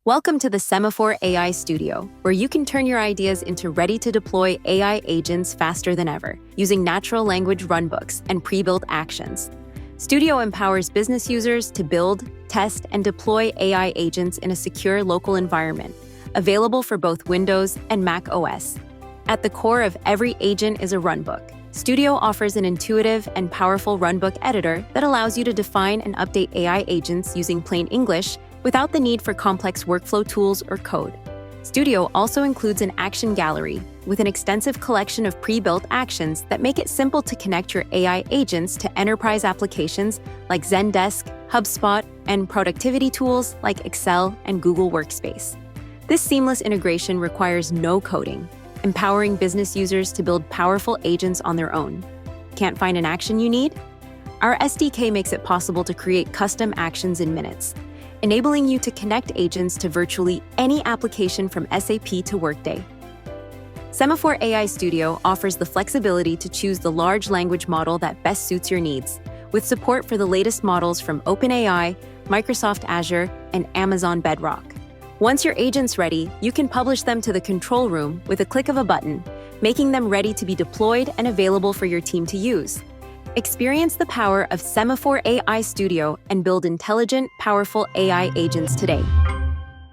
Welcome to the Sema4.ai Studio, where you can turn your ideas into ready-to-deploy AI agents faster than ever, using natural language runbooks and pre-built actions. Studio empowers business users to build, test, and deploy AI agents in a secure local environment, available for both Windows and macOS. At the core of every agent is a runbook. Studio offers an intuitive and powerful runbook editor that allows you to define and update AI agents using plain English without the need for complex workflow tools or code. Studio also includes an action gallery with an extensive collection of pre-built actions that make it simple to connect your AI agents to enterprise applications like Zendesk, HubSpot, and productivity tools like Excel and Google Workspace. This seamless integration requires no coding, empowering business users to build powerful agents on their own. Can't find an action you need? Our SDK makes it possible to create custom actions in minutes, enabling you to connect agents to virtually any application from SAP to Workday. Sema4.ai Studio offers the flexibility to choose the large language model that best suits your needs, with support for the latest models from OpenAI, Microsoft Azure, and Amazon Bedrock. Once your agent's ready, you can publish them to the control room with a click of a button, making them ready to be deployed and available for your team to use. Experience the power of Sema4.ai Studio and build intelligent, powerful AI agents today.